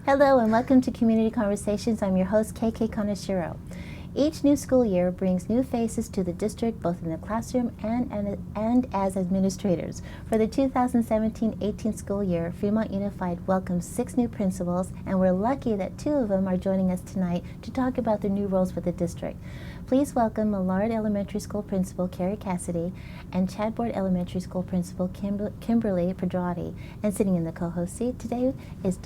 Hello and welcome to Community Conversations. I'm your host, KK Konashiro. Each new school year brings new faces to the district, both in the classroom and as administrators. For the 2017-18 school year, Fremont Unified welcomes 6 new principals, and we're lucky that 2 of them are joining us tonight to talk about the new roles for the district. Please welcome Millard Elementary School Principal Carri Cassidy and Chadbourne Elementary School Principal Kimberly Pedrotti. And sitting in the co-host seat today is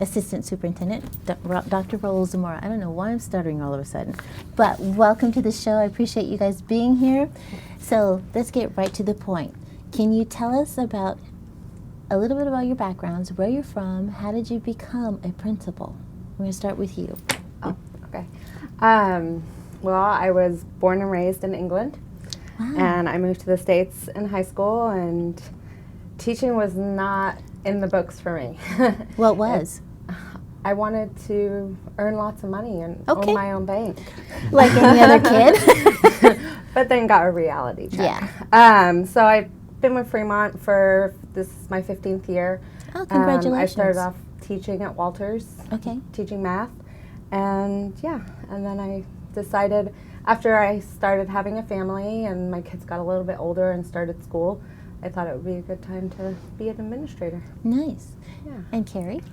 Assistant Superintendent Dr. Raul Zamora. I don't know why I'm stuttering all of a sudden, but welcome to the show. I appreciate you guys being here. So let's get right to the point. Can you tell us about a little bit about your backgrounds, where you're from, how did you become a principal? I'm going to start with you. Oh, okay. Well, I was born and raised in England, and I moved to the States in high school, and teaching was not in the books for me. What was? I wanted to earn lots of money and own my own bank. Like any other kid? But then got a reality check. Yeah. So I've been with Fremont for, this is my 15th year. Oh, congratulations. I started off teaching at Walters, teaching math, and then I decided after I started having a family and my kids got a little bit older and started school, I thought it would be a good time to be an administrator. Nice. Yeah. And Carri?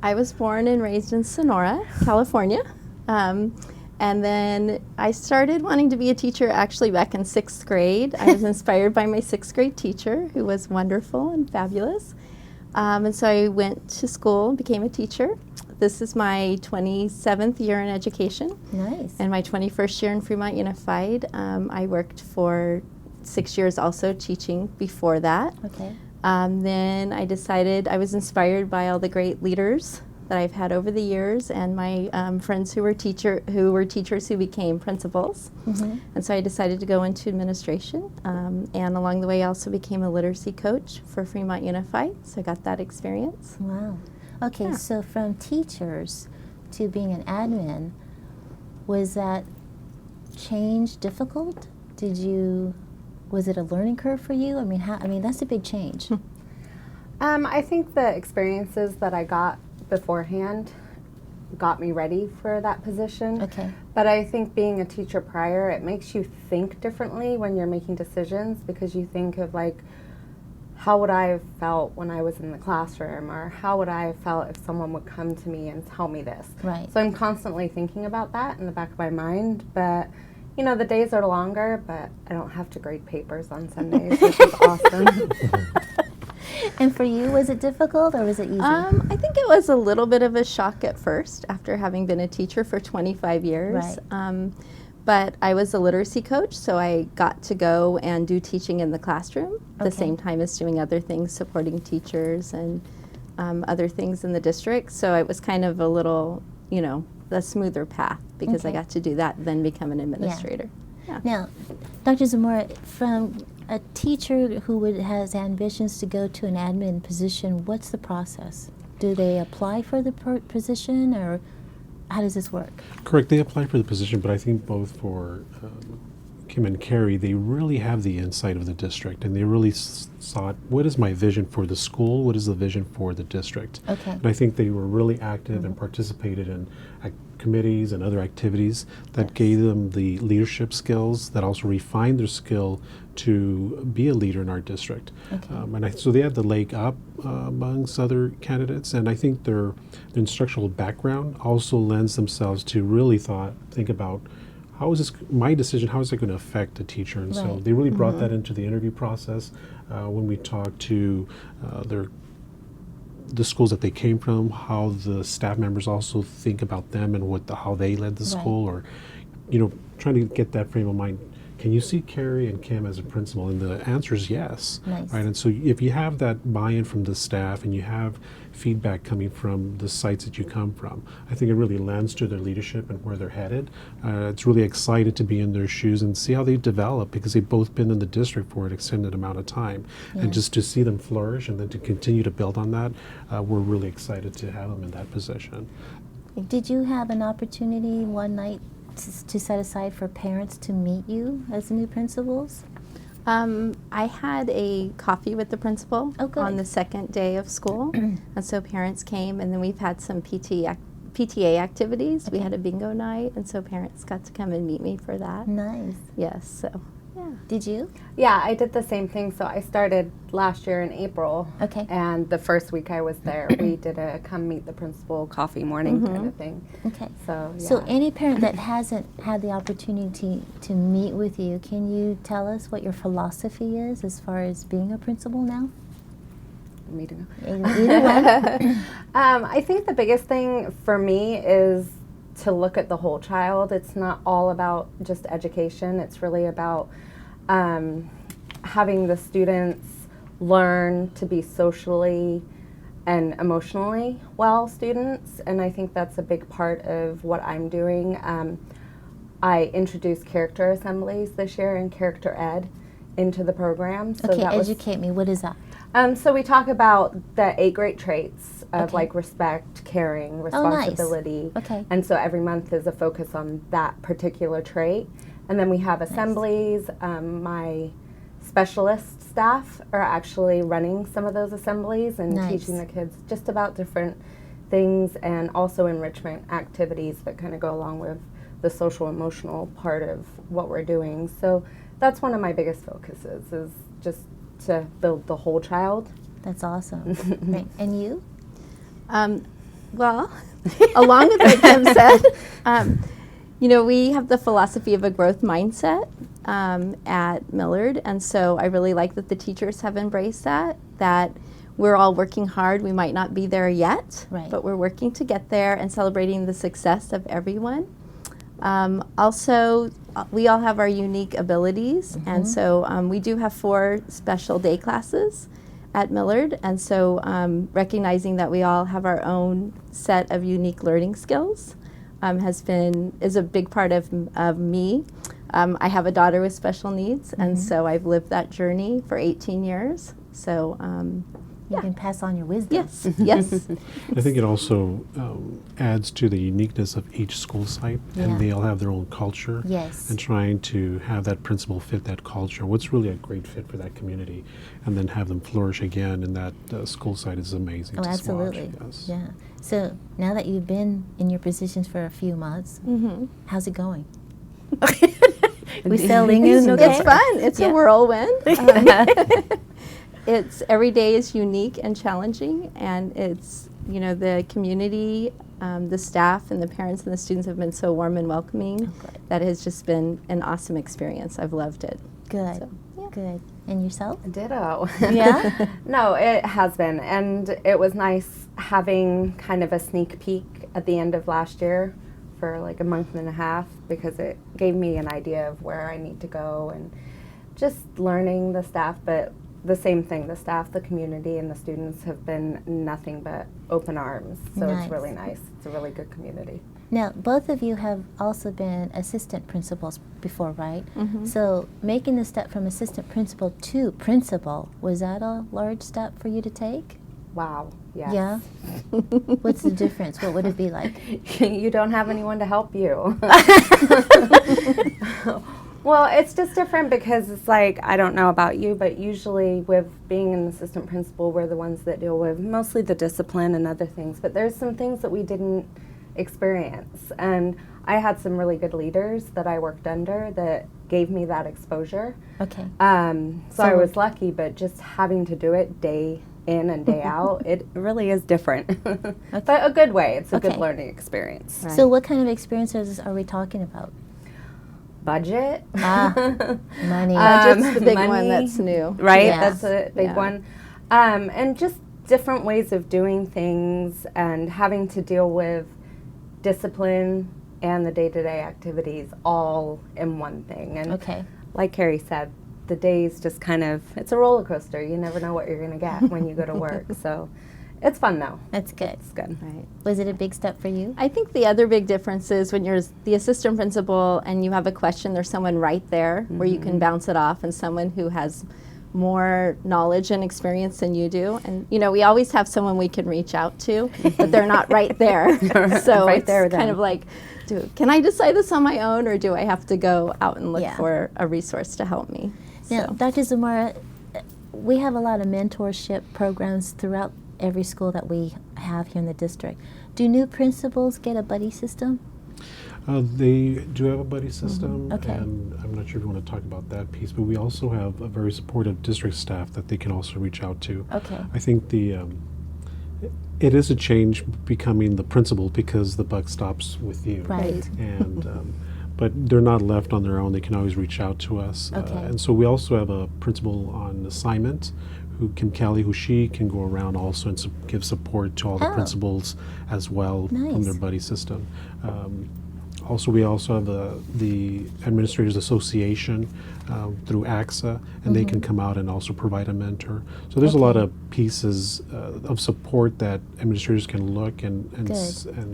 I was born and raised in Sonora, California. And then I started wanting to be a teacher actually back in 6th grade. I was inspired by my 6th grade teacher, who was wonderful and fabulous. And so I went to school and became a teacher. This is my 27th year in education. Nice. And my 21st year in Fremont Unified. I worked for 6 years also teaching before that. Okay. Then I decided I was inspired by all the great leaders that I've had over the years, and my friends who were teachers who became principals. Mm-hmm. And so I decided to go into administration. And along the way I also became a literacy coach for Fremont Unified, so I got that experience. Wow. Okay, Yeah. so from teachers to being an admin, was that change difficult? Was it a learning curve for you? I mean, that's a big change. I think the experiences that I got beforehand got me ready for that position. Okay. But I think being a teacher prior, it makes you think differently when you're making decisions, because you think of like, how would I have felt when I was in the classroom, or how would I have felt if someone would come to me and tell me this? Right. So I'm constantly thinking about that in the back of my mind, but you know, the days are longer, but I don't have to grade papers on Sundays, which is awesome. And for you, was it difficult or was it easy? I think it was a little bit of a shock at first after having been a teacher for 25 years. Right. But I was a literacy coach, so I got to go and do teaching in the classroom at the same time as doing other things, supporting teachers and other things in the district. So it was kind of a little, a smoother path because I got to do that, then become an administrator. Yeah. Now, Dr. Zamora, from a teacher who has ambitions to go to an admin position, what's the process? Do they apply for the position, or how does this work? Correct. They apply for the position, but I think both for Kim and Carri, they really have the insight of the district, and they really sought, what is my vision for the school? What is the vision for the district? Okay. And I think they were really active and participated in committees and other activities that gave them the leadership skills, that also refined their skill to be a leader in our district. Okay. So they had the leg up amongst other candidates, and I think their instructional background also lends themselves to really think about, how is this, my decision, how is it going to affect the teacher? And so they really brought that into the interview process when we talked to the schools that they came from, how the staff members also think about them and how they led the school, or trying to get that frame of mind. Can you see Carri and Kim as a principal? And the answer is yes. Nice. Right. And so if you have that buy-in from the staff and you have feedback coming from the sites that you come from, I think it really lends to their leadership and where they're headed. It's really exciting to be in their shoes and see how they develop, because they've both been in the district for an extended amount of time. Yeah. And just to see them flourish and then to continue to build on that, we're really excited to have them in that position. Did you have an opportunity one night to set aside for parents to meet you as new principals? I had a coffee with the principal on the second day of school, and so parents came, and then we've had some PTA activities. We had a bingo night, and so parents got to come and meet me for that. Nice. Yes, so yeah. Did you? Yeah, I did the same thing. So I started last year in April. Okay. And the first week I was there, we did a come meet the principal coffee morning kind of thing. Okay. So, yeah. So any parent that hasn't had the opportunity to meet with you, can you tell us what your philosophy is as far as being a principal now? Meeting. Either one. I think the biggest thing for me is to look at the whole child. It's not all about just education. It's really about having the students learn to be socially and emotionally well students, and I think that's a big part of what I'm doing. I introduced character assemblies this year and character ed into the program. So Okay, that educate me. What is that? So we talk about the 8 great traits of Okay. like respect, caring, Oh, nice. responsibility. Okay. And so every month is a focus on that particular trait. And then we have assemblies. My specialist staff are actually running some of those assemblies and Nice. teaching the kids just about different things, and also enrichment activities that kind of go along with the social emotional part of what we're doing. So that's one of my biggest focuses, is just to build the whole child. That's awesome. Right. And you? Well, along with what Kim said, you know, we have the philosophy of a growth mindset at Millard, and so I really like that the teachers have embraced that we're all working hard. We might not be there yet, Right. but we're working to get there and celebrating the success of everyone. Also, we all have our unique abilities, and so we do have 4 special day classes at Millard, and so recognizing that we all have our own set of unique learning skills is a big part of me. I have a daughter with special needs, and so I've lived that journey for 18 years. So You can pass on your wisdom. yes, yes. I think it also adds to the uniqueness of each school site, Yeah. and they all have their own culture. Yes. And trying to have that principal fit that culture, what's really a great fit for that community, and then have them flourish again in that school site is amazing Oh, to absolutely. watch. Yes. Yeah. So now that you've been in your positions for a few months, how's it going? We selling in, okay? It's fun. It's a whirlwind. It's every day is unique and challenging, and it's, you know, the community, the staff and the parents and the students have been so warm and welcoming. good. That has just been an awesome experience. I've loved it. Good. So, yeah. Good. And yourself? Ditto. Yeah? No, it has been, and it was nice having kind of a sneak peek at the end of last year for like a month and a half, because it gave me an idea of where I need to go and just learning the staff. But the same thing, the staff, the community, and the students have been nothing but open arms. So Nice. it's really nice. It's a really good community. Now, both of you have also been assistant principals before, right? So making the step from assistant principal to principal, was that a large step for you to take? Wow. Yes. Yeah? What's the difference? What would it be like? You don't have anyone to help you. Well, it's just different because it's like, I don't know about you, but usually with being an assistant principal, we're the ones that deal with mostly the discipline and other things. But there's some things that we didn't experience. And I had some really good leaders that I worked under that gave me that exposure. Okay. So I was lucky, but just having to do it day in and day out, it really is different. But a good way. It's a good Okay. learning experience. So what kind of experiences are we talking about? Budget. Money. Budget's the big one money, that's new. Right? Yeah. That's a big Yeah. one. And just different ways of doing things and having to deal with discipline and the day-to-day activities all in one thing. And Okay. like Carrie said, the days just kind of, it's a roller coaster. You never know what you're going to get when you go to work. So it's fun though. That's good. It's good. Right. Was it a big step for you? I think the other big difference is when you're the assistant principal and you have a question, there's someone right there where you can bounce it off, and someone who has more knowledge and experience than you do. And, you know, we always have someone we can reach out to, but they're not right there. So Right it's there kind then. of like, can I decide this on my own, or do I have to go out and look Yeah. for a resource to help me? Now, So. Dr. Zamora, we have a lot of mentorship programs throughout every school that we have here in the district. Do new principals get a buddy system? They do have a buddy system, Okay. and I'm not sure if you want to talk about that piece, but we also have a very supportive district staff that they can also reach out to. Okay. I think it is a change becoming the principal because the buck stops with you. Right. And but they're not left on their own. They can always reach out to us. Okay. And so we also have a principal on assignment, Kim Kelly, who she can go around also and give support to all the Oh. principals as well from Nice. their buddy system. We also have the Administrators Association through AXA, and they can come out and also provide a mentor. So there's a lot Okay. of pieces of support that administrators can look and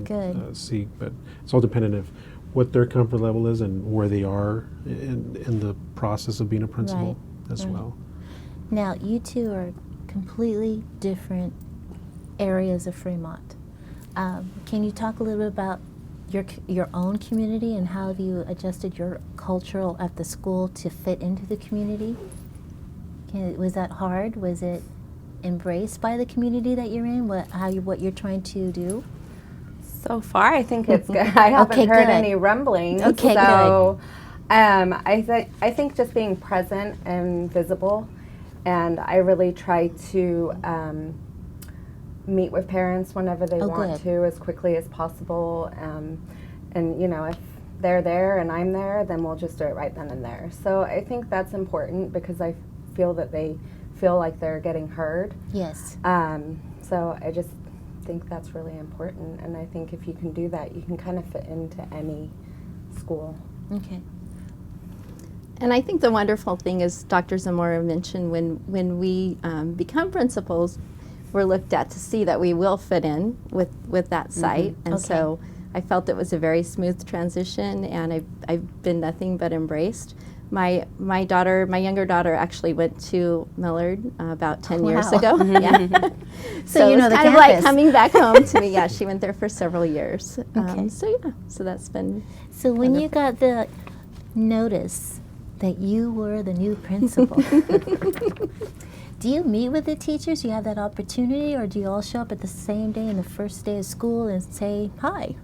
Good. seek, but it's all dependent of what their comfort level is and where they are in the process of being a principal as right. well. Now, you two are completely different areas of Fremont. Can you talk a little bit about your own community and how have you adjusted your cultural at the school to fit into the community? Was that hard? Was it embraced by the community that you're in? What you're trying to do? So far, I think it's good. I haven't Okay, heard good. any rumblings. Okay, so, I think just being present and visible, and I really try to meet with parents whenever they want good. to, as quickly as possible. And you know, if they're there and I'm there, then we'll just do it right then and there. So I think that's important because I feel that they feel like they're getting heard. Yes. So I just think that's really important, and I think if you can do that, you can kind of fit into any school. Okay. And I think the wonderful thing is Dr. Zamora mentioned when we become principals, we're looked at to see that we will fit in with that site. And Okay. so I felt it was a very smooth transition, and I've been nothing but embraced. My younger daughter actually went to Millard about 10 years Wow. ago. Yeah. So you it know was the kind of like campus. coming back home to me. Yeah, she went there for several years. Okay. So that's been So when you got the notice that you were the new principal, do you meet with the teachers? Do you have that opportunity, or do you all show up at the same day in the first day of school and say hi?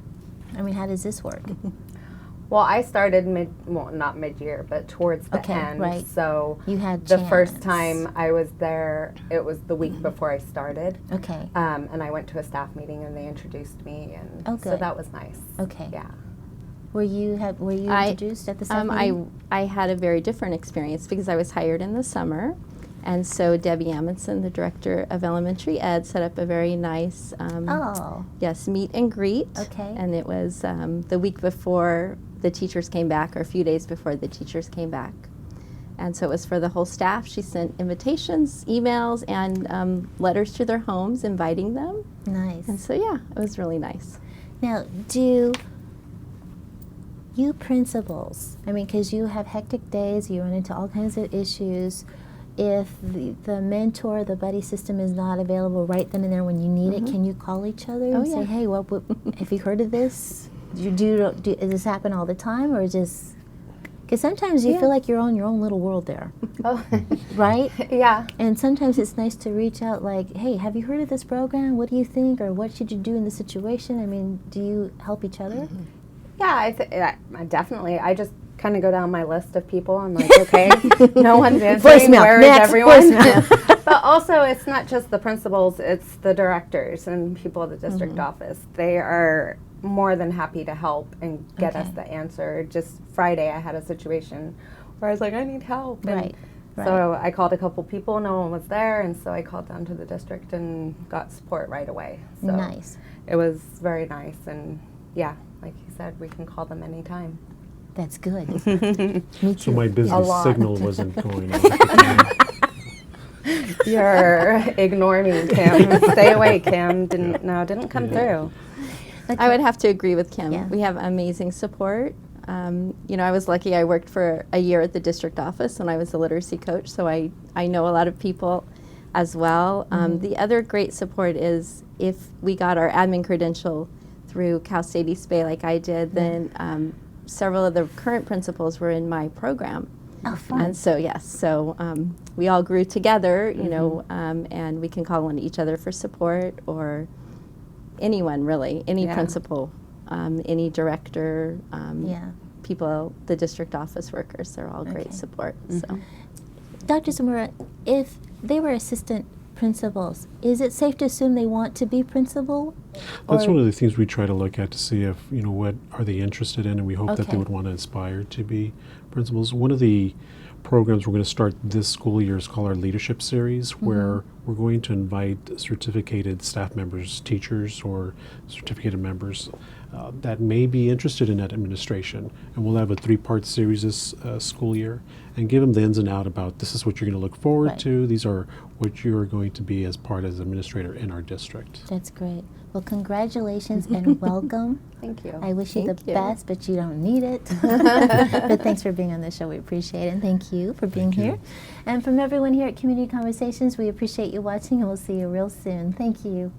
I mean, how does this work? Well, I started not mid-year, but towards the Okay, end. right. So You had the first chance. time I was there, it was the week before I started. Okay. And I went to a staff meeting and they introduced me, and Oh, so good. that was nice. Okay. Yeah. Were you introduced at the staff meeting? I had a very different experience because I was hired in the summer, and so Debbie Amundsen, the director of elementary ed, set up a very nice meet and greet. Okay. And it was the week before the teachers came back, or a few days before the teachers came back. And so it was for the whole staff. She sent invitations, emails, and letters to their homes inviting them. Nice. And so, yeah, it was really nice. Now, do you principals, I mean, because you have hectic days, you run into all kinds of issues. If the mentor, the buddy system is not available right then and there when you need it, can you call each other and say, yeah. hey, what, have you heard of this? Does this happen all the time, or just, because sometimes you feel like you're on your own little world there, Oh, right? yeah. And sometimes it's nice to reach out like, hey, have you heard of this program? What do you think? Or what should you do in this situation? I mean, do you help each other? Yeah, I definitely. I just kind of go down my list of people. I'm like, okay, no one's answering. Voicemail. Where is Next. everyone? Voicemail. But also, it's not just the principals, it's the directors and people at the district office. They are more than happy to help and get us Okay. the answer. Just Friday, I had a situation where I was like, I need help. And Right. so I called a couple people, no one was there, and so I called down to the district and got support right away. So Nice. it was very nice, and yeah, like you said, we can call them anytime. That's good. Me too. So my A business lot. signal wasn't going on. You're ignoring me, Kim. Stay away, Kim. Didn't come through. I would have to agree with Kim. Yeah. We have amazing support. I was lucky. I worked for a year at the district office when I was a literacy coach, so I know a lot of people as well. The other great support is if we got our admin credential through Cal State East Bay like I did, then several of the current principals were in my program. Oh, fun. And so, yes, so we all grew together, you know, and we can call on each other for support, or anyone really, any principal, any director, people, the district office workers, they're all great support. So, Dr. Zamora, if they were assistant principals, is it safe to assume they want to be principal? That's one of the things we try to look at to see if, you know, what are they interested in, and we hope that they would want to aspire to be principals. One of the programs we're going to start this school year is called our Leadership Series, where we're going to invite certificated staff members, teachers, or certificated members that may be interested in that administration. And we'll have a 3-part series this school year and give them the ins and out about this is what you're going to look forward to. These are what you're going to be as part as administrator in our district. That's great. Well, congratulations and welcome. Thank you. I wish you the best, but you don't need it. But thanks for being on the show. We appreciate it. And thank you for being here. And from everyone here at Community Conversations, we appreciate you watching, and we'll see you real soon. Thank you.